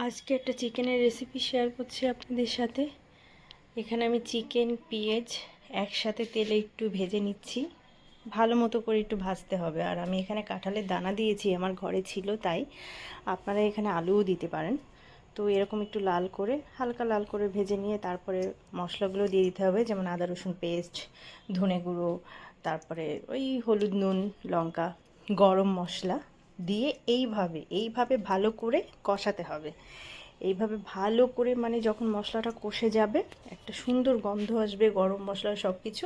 আজকে একটা চিকেনের রেসিপি শেয়ার করছি আপনাদের সাথে। এখানে আমি চিকেন পেঁয়াজ একসাথে তেলে একটু ভেজে নিচ্ছি। ভালো মতো করে একটু ভাজতে হবে। আর আমি এখানে কাঁঠালের দানা দিয়েছি, আমার ঘরে ছিল তাই। আপনারা এখানে আলুও দিতে পারেন। তো এরকম একটু লাল করে, হালকা লাল করে ভেজে নিয়ে তারপরে মশলাগুলো দিয়ে দিতে হবে, যেমন আদা রসুন পেস্ট, ধনে গুঁড়ো, তারপরে ওই হলুদ, নুন, লঙ্কা, গরম মশলা দিয়ে এইভাবে ভালো করে কষাতে হবে। এইভাবে ভালো করে, মানে যখন মশলাটা কষে যাবে একটা সুন্দর গন্ধ আসবে গরম মশলা সব কিছু।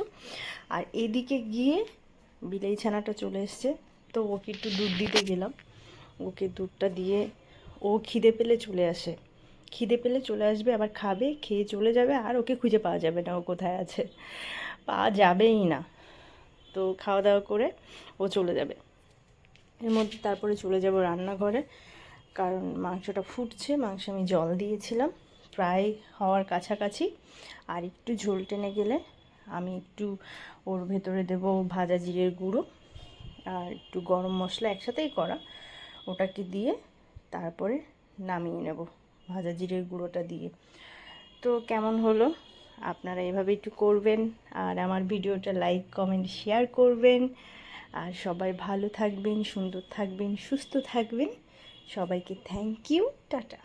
আর এদিকে গিয়ে বিলাই ছানাটা চলে এসছে, তো ওকে একটু দুধ দিতে গেলাম। ওকে দুধটা দিয়ে ও খিদে পেলে চলে আসে, খিদে পেলে চলে আসবে, আবার খাবে, খেয়ে চলে যাবে, আর ওকে খুঁজে পাওয়া যাবে না ও কোথায় আছে, পাওয়া যাবেই না। তো খাওয়া দাওয়া করে ও চলে যাবে। এর মধ্যে তারপরে চলে যাব রান্নাঘরে, কারণ মাংসটা ফুটছে। মাংসে আমি জল দিয়েছিলাম, প্রায় হওয়ার কাছাকাছি। আর একটু ঝোল টেনে গেলে আমি একটু ওর ভেতরে দেব ভাজা জিরের গুঁড়ো আর একটু গরম মশলা একসাথেই করা, ওটাকে দিয়ে তারপরে নামিয়ে নেব ভাজা জিরের গুঁড়োটা দিয়ে। তো কেমন হলো, আপনারা এভাবে একটু করবেন। আর আমার ভিডিওটা লাইক কমেন্ট শেয়ার করবেন। আর সবাই ভালো থাকবেন, সুন্দর থাকবেন, সুস্থ থাকবেন। সবাইকে থ্যাংক ইউ, টাটা।